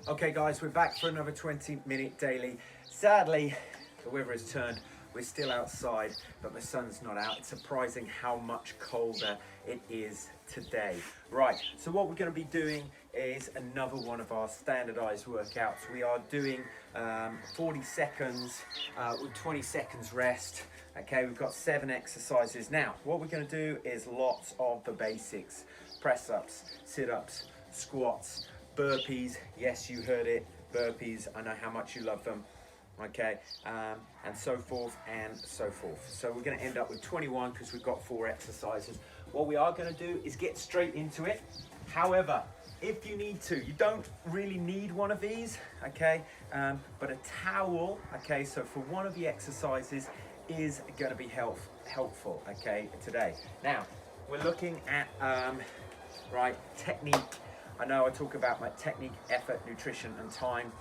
Okay guys, we're back for another 20-minute daily. Sadly, the weather has turned. We're still outside, but the sun's not out. It's surprising how much colder it is today. Right, so what we're going to be doing is another one of our standardized workouts. We are doing 40 seconds with 20 seconds rest. Okay, we've got 7 exercises. Now, what we're going to do is lots of the basics. Press-ups, sit-ups, squats, burpees. Yes, you heard it, burpees. I know how much you love them. Okay, and so forth and so forth. So we're going to end up with 21 because we've got 4 exercises. What we are going to do is get straight into it. However, if you need to, you don't really need one of these, okay, but a towel, okay, so for one of the exercises is going to be helpful, okay, today. Now, we're looking at, right, technique. I know I talk about my technique, effort, nutrition, and time,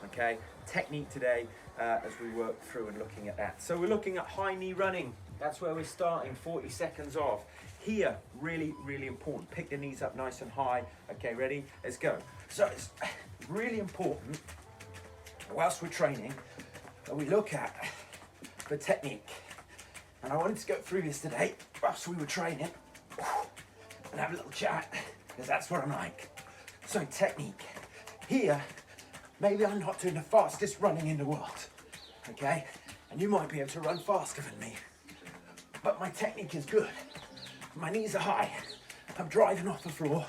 okay? Technique today as we work through and looking at that. So we're looking at high knee running. That's where we're starting, 40 seconds off. Here, really, really important. Pick the knees up nice and high. Okay, ready? Let's go. So it's really important, whilst we're training, that we look at the technique. And I wanted to go through this today, whilst we were training, and have a little chat, because that's what I'm like. So technique. Here, maybe I'm not doing the fastest running in the world, okay? And you might be able to run faster than me, but my technique is good. My knees are high. I'm driving off the floor.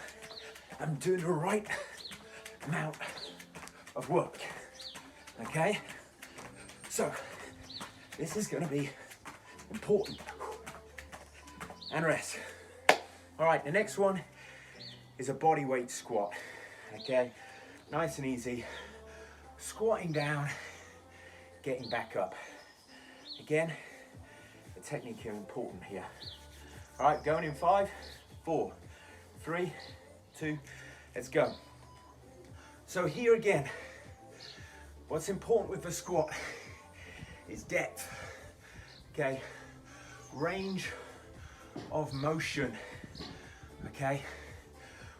I'm doing the right amount of work, okay? So, this is gonna be important. And rest. All right, the next one is a body weight squat, okay? Nice and easy. Squatting down, getting back up. Again, the technique is important here. All right, going in 5, 4, 3, 2, let's go. So here again, what's important with the squat is depth, okay? Range of motion, okay?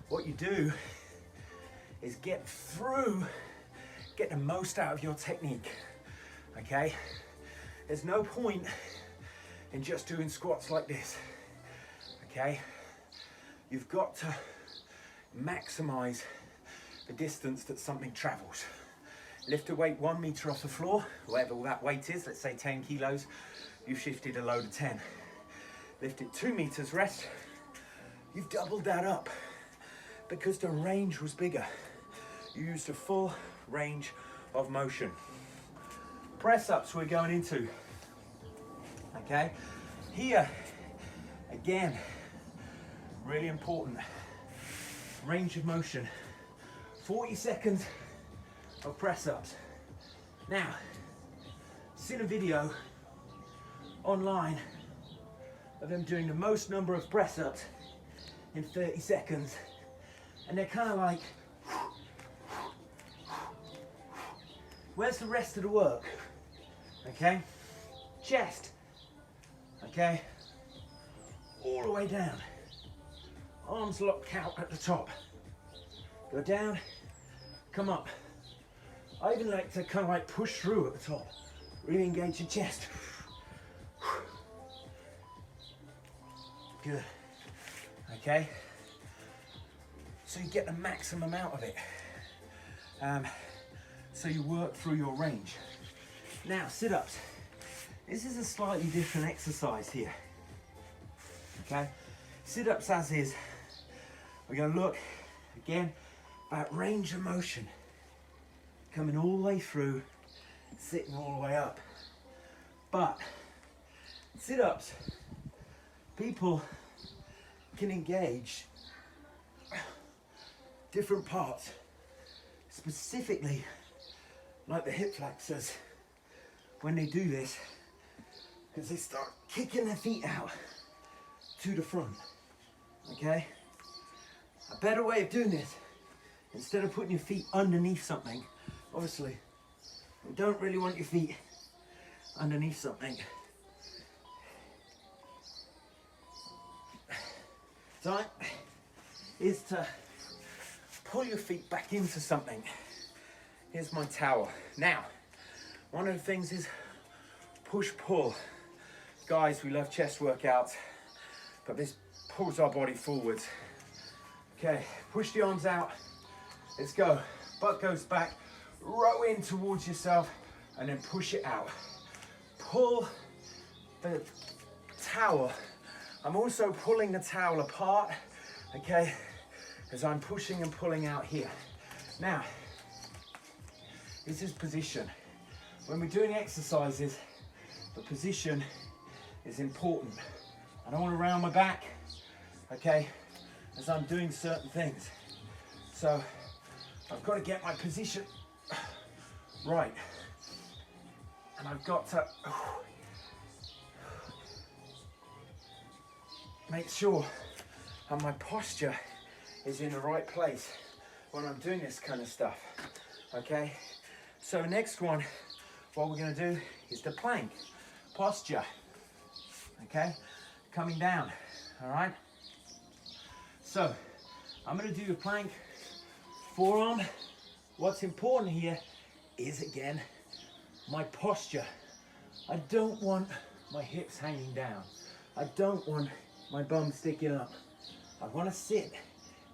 What you do is get the most out of your technique, okay? There's no point in just doing squats like this, okay? You've got to maximize the distance that something travels. Lift a weight 1 meter off the floor, whatever that weight is, let's say 10 kilos, you've shifted a load of 10. Lift it 2 meters, rest, you've doubled that up because the range was bigger. You used a full range of motion. Press-ups we're going into, okay? Here, again, really important, range of motion. 40 seconds of press-ups. Now, seen a video online of them doing the most number of press-ups in 30 seconds, and they're kind of like, where's the rest of the work? Okay, chest, okay, all the way down, arms locked out at the top, go down, come up. I even like to kind of like push through at the top, really engage your chest. Good, okay, so you get the maximum out of it. So you work through your range. Now, sit-ups. This is a slightly different exercise here, okay? Sit-ups as is. We're gonna look, again, about range of motion. Coming all the way through, sitting all the way up. But, sit-ups, people can engage different parts, specifically like the hip flexors when they do this, because they start kicking their feet out to the front, okay? A better way of doing this, instead of putting your feet underneath something, obviously, you don't really want your feet underneath something. Time is to pull your feet back into something. Here's my towel. Now, one of the things is push-pull. Guys, we love chest workouts, but this pulls our body forwards. Okay, push the arms out. Let's go. Butt goes back, row in towards yourself, and then push it out. Pull the towel. I'm also pulling the towel apart, okay, as I'm pushing and pulling out here. Now, this is position. When we're doing exercises, the position is important. I don't want to round my back, okay, as I'm doing certain things. So I've got to get my position right. And I've got to make sure that my posture is in the right place when I'm doing this kind of stuff, okay? So next one, what we're gonna do is the plank posture, okay? Coming down, all right? So I'm gonna do the plank, forearm. What's important here is, again, my posture. I don't want my hips hanging down. I don't want my bum sticking up. I want to sit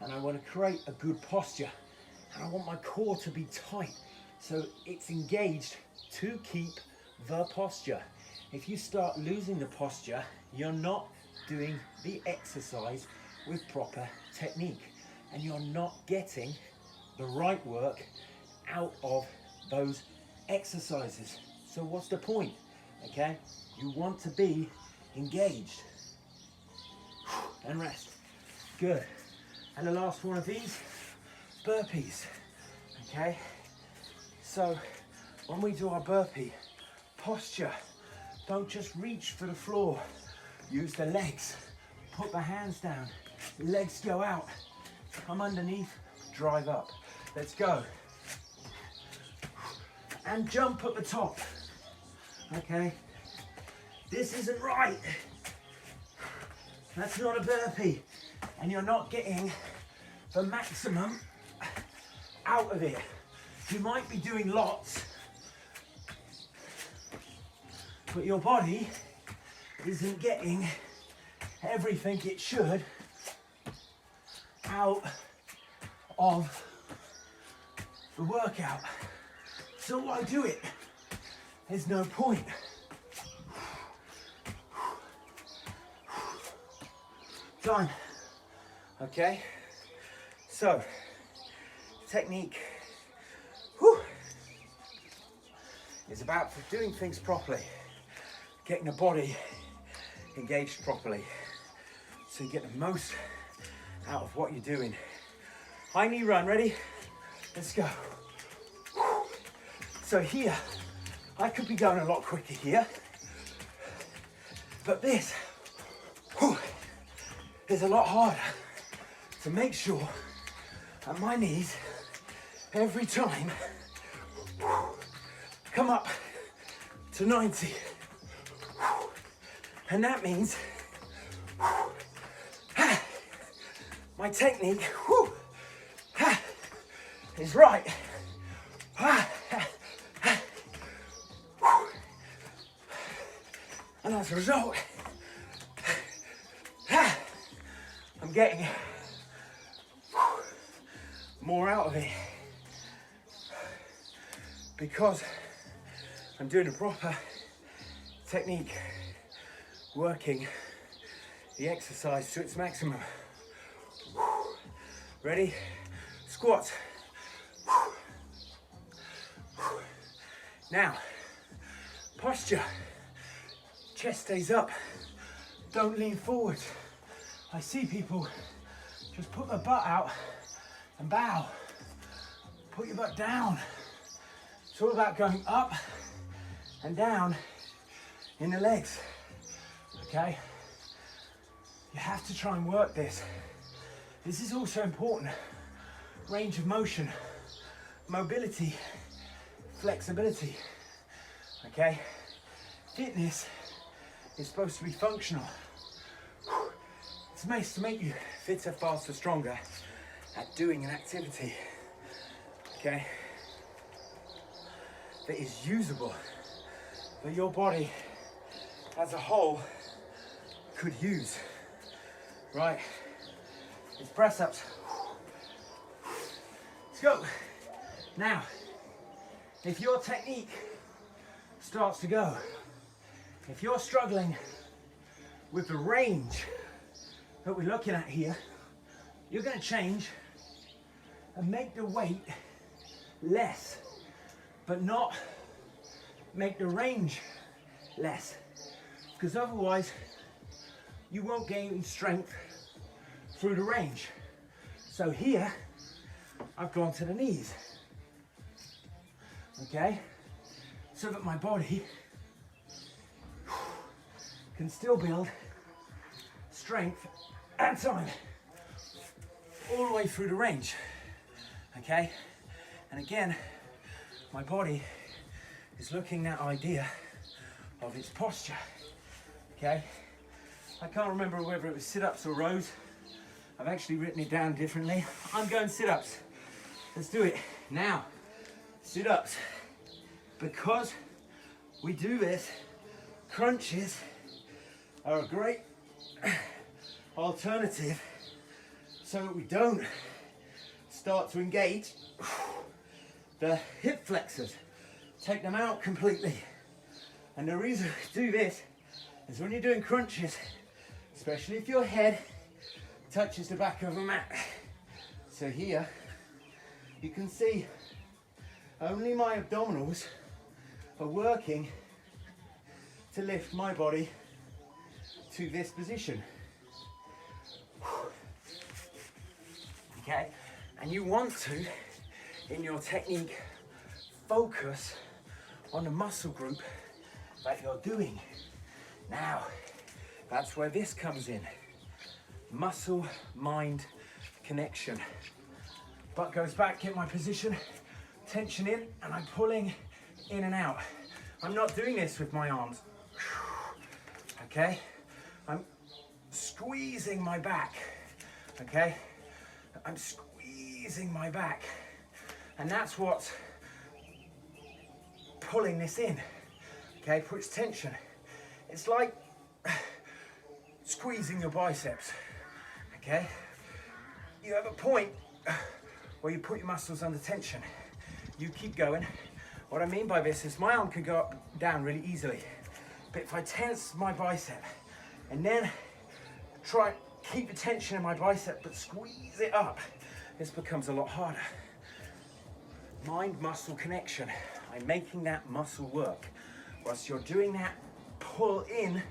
and I want to create a good posture, and I want my core to be tight so it's engaged to keep the posture. If you start losing the posture, you're not doing the exercise with proper technique, and you're not getting the right work out of those exercises. So what's the point? Okay, you want to be engaged. And rest. Good. And the last one of these, burpees. Okay, so when we do our burpee, posture, don't just reach for the floor. Use the legs. Put the hands down. Legs go out. Come underneath, drive up. Let's go. And jump at the top. Okay, this isn't right. That's not a burpee, and you're not getting the maximum out of it. You might be doing lots, but your body isn't getting everything it should out of the workout. So why do it? There's no point. Done. Okay, so technique is about doing things properly, getting the body engaged properly, so you get the most out of what you're doing. High knee run, ready? Let's go. So here, I could be going a lot quicker here, but this is a lot harder to make sure that my knees, every time, come up to 90. And that means my technique is right. And as a result, I'm getting more out of it because I'm doing a proper technique, working the exercise to its maximum. Ready? Squats. Now, posture. Chest stays up. Don't lean forward. I see people just put their butt out and bow. Put your butt down. It's all about going up and down in the legs, okay? You have to try and work this. This is also important. Range of motion, mobility, flexibility, okay? Fitness is supposed to be functional. It's made to make you fitter, faster, stronger at doing an activity, okay? that is usable, that your body as a whole could use, right? It's press ups. Let's go. Now, if your technique starts to go, if you're struggling with the range that we're looking at here, you're going to change and make the weight less, but not make the range less, because otherwise you won't gain strength through the range. So here I've gone to the knees, okay, so that my body can still build strength and time all the way through the range, okay? And again, my body is looking that idea of its posture, okay? I can't remember whether it was sit-ups or rows. I've actually written it down differently. I'm going sit-ups. Let's do it. Now, sit-ups. Because we do this, crunches are a great alternative so that we don't start to engage the hip flexors. Take them out completely. And the reason we do this is when you're doing crunches, especially if your head touches the back of a mat. So here, you can see only my abdominals are working to lift my body to this position. Okay, and you want to, in your technique, focus on the muscle group that you're doing. Now, that's where this comes in. Muscle-mind connection. Butt goes back, get my position, tension in, and I'm pulling in and out. I'm not doing this with my arms. Okay? I'm squeezing my back. Okay? I'm squeezing my back. And that's what's pulling this in. Okay? Puts tension. It's like squeezing your biceps. Okay? You have a point where you put your muscles under tension. You keep going. What I mean by this is my arm can go up, down really easily. But if I tense my bicep and then try keep the tension in my bicep but squeeze it up, this becomes a lot harder. Mind-muscle connection. I'm making that muscle work. Whilst you're doing that pull in,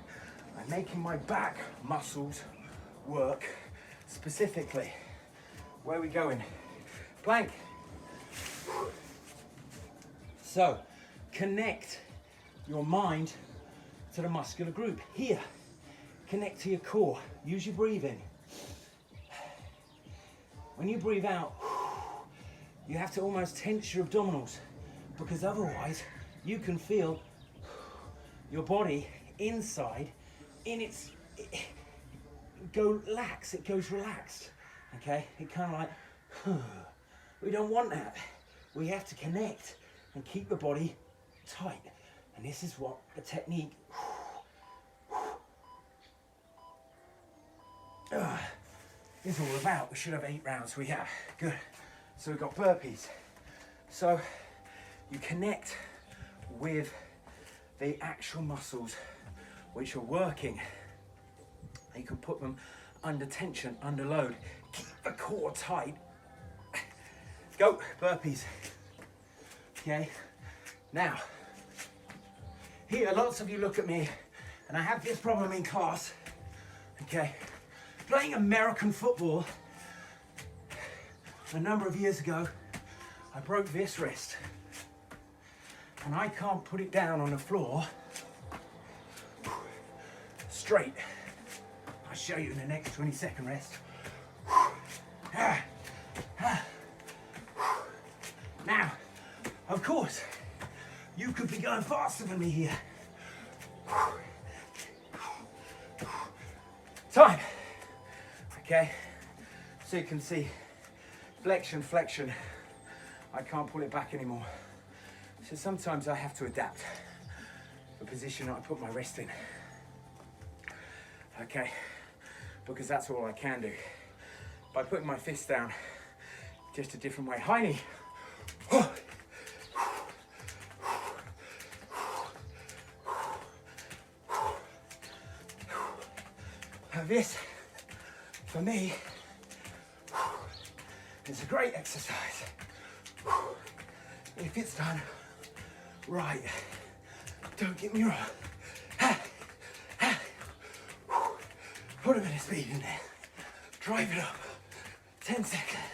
I'm making my back muscles work specifically. Where are we going? Plank. So, connect your mind to the muscular group. Here, connect to your core. Use your breathing. When you breathe out, you have to almost tense your abdominals, because otherwise you can feel your body inside go lax, it goes relaxed, okay? It kind of like, we don't want that. We have to connect and keep the body tight. And this is what the technique is all about. We should have 8 rounds, we have, good. So we've got burpees. So you connect with the actual muscles which are working. You can put them under tension, under load. Keep the core tight. Go, burpees. Okay, now, here lots of you look at me, and I have this problem in class, okay? Playing American football a number of years ago, I broke this wrist, and I can't put it down on the floor straight. I'll show you in the next 20-second rest. Now, of course, you could be going faster than me here. Time. Okay, so you can see flexion, flexion. I can't pull it back anymore. So sometimes I have to adapt the position I put my wrist in. Okay, because that's all I can do. By putting my fist down, just a different way. High knee. This, for me, is a great exercise. If it's done right, don't get me wrong. Put a bit of speed in there. Drive it up. 10 seconds.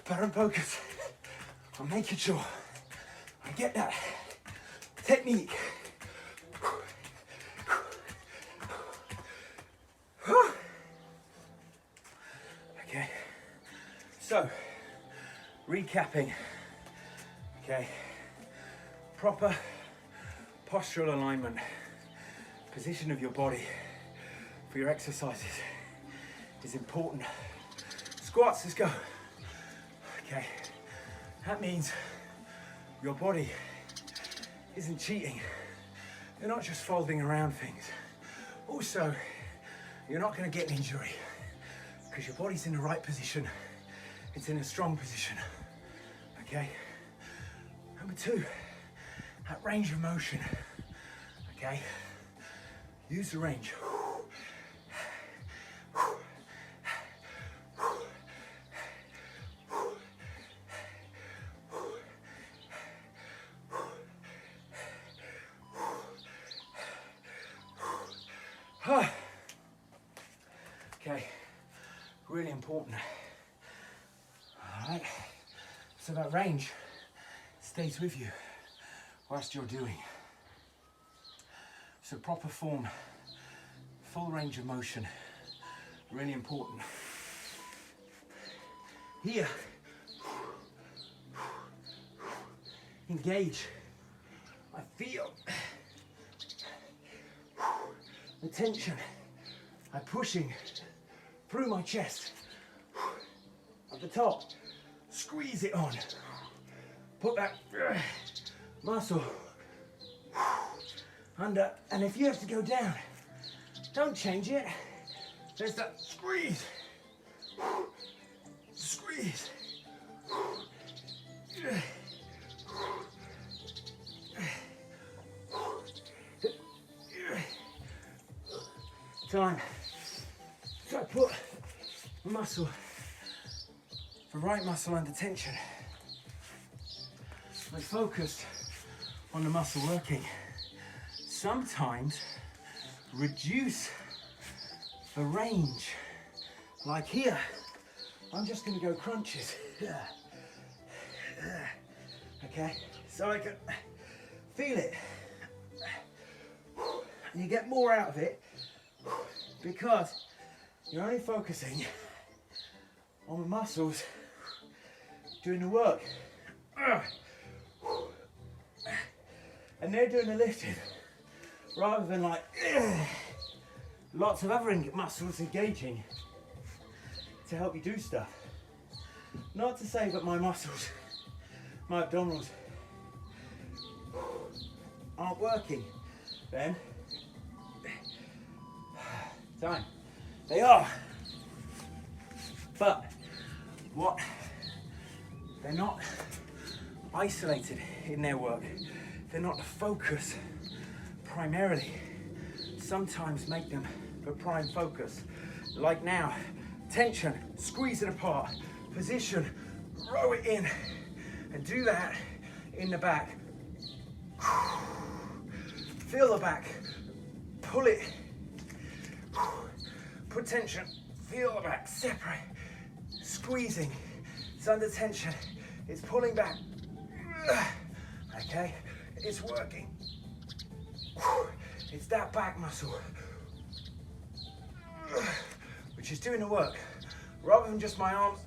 But I'm focused on making sure I get that technique. Okay, so recapping. Okay, proper postural alignment, position of your body for your exercises is important. Squats, let's go. Okay, that means your body isn't cheating. You're not just folding around things. Also, you're not going to get an injury because your body's in the right position. It's in a strong position. Okay. Number 2, that range of motion. Okay. Use the range. Okay, really important. All right, so that range stays with you whilst you're doing. So proper form, full range of motion, really important. Here, engage. I feel the tension. I'm pushing through my chest. At the top, squeeze it on. Put that muscle under, and if you have to go down, don't change it. There's that squeeze. Squeeze. Time. So I put muscle, the right muscle under tension. I focused on the muscle working. Sometimes reduce the range. Like here, I'm just going to go crunches. Okay, so I can feel it. And you get more out of it because you're only focusing on the muscles doing the work. And they're doing the lifting rather than like lots of other muscles engaging to help you do stuff. Not to say that my muscles, my abdominals aren't working then. Time. They are. But what? They're not isolated in their work. They're not the focus primarily. Sometimes make them the prime focus. Like now, tension, squeeze it apart, position, row it in, and do that in the back. Feel the back, pull it, put tension, feel the back, separate, squeezing, it's under tension, it's pulling back, okay, it's working, it's that back muscle, which is doing the work, rather than just my arms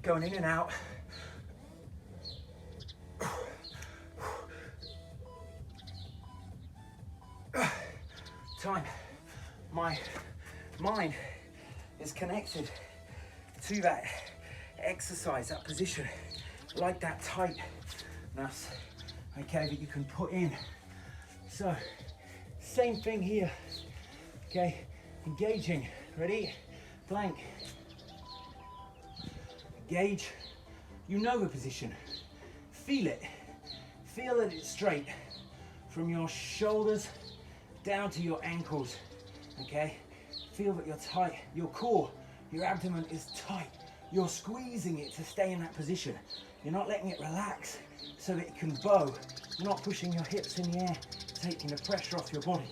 going in and out. Time. My mind is connected to that exercise, that position, like that tightness, okay, that you can put in. So, same thing here, okay, engaging, ready, plank, engage, you know the position, feel it, feel that it's straight, from your shoulders down to your ankles, okay, feel that you're tight, your core, your abdomen is tight, you're squeezing it to stay in that position, you're not letting it relax so that it can bow, you're not pushing your hips in the air, taking the pressure off your body,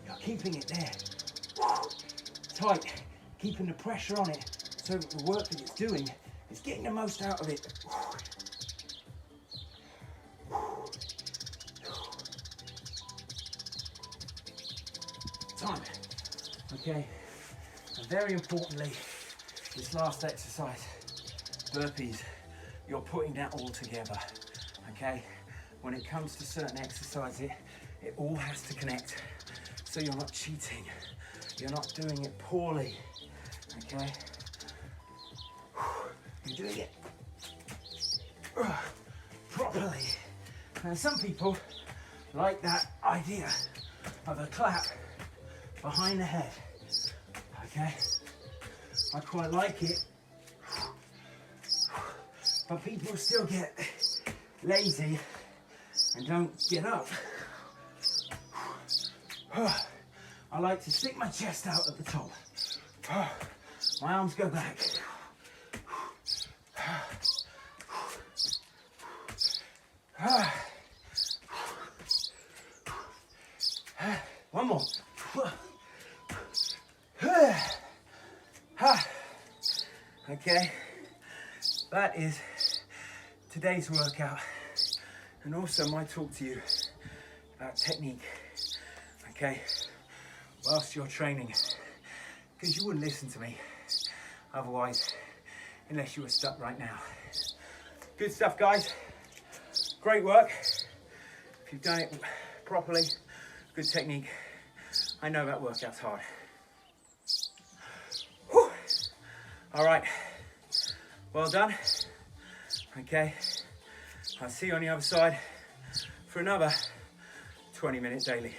you're keeping it there, tight, keeping the pressure on it so that the work that it's doing is getting the most out of it. Time, okay, and very importantly, this last exercise, burpees, you're putting that all together, okay? When it comes to certain exercises, it all has to connect, so you're not cheating, you're not doing it poorly, okay? You're doing it properly. And some people like that idea of a clap behind the head, okay? I quite like it, but people still get lazy and don't get up. I like to stick my chest out at the top. My arms go back. One more. Okay, that is today's workout, and also my talk to you about technique, okay, whilst you're training, because you wouldn't listen to me otherwise, unless you were stuck right now. Good stuff, guys, great work. If you've done it properly, good technique. I know that workout's hard. Whew. All right, well done. Okay, I'll see you on the other side for another 20-minute daily.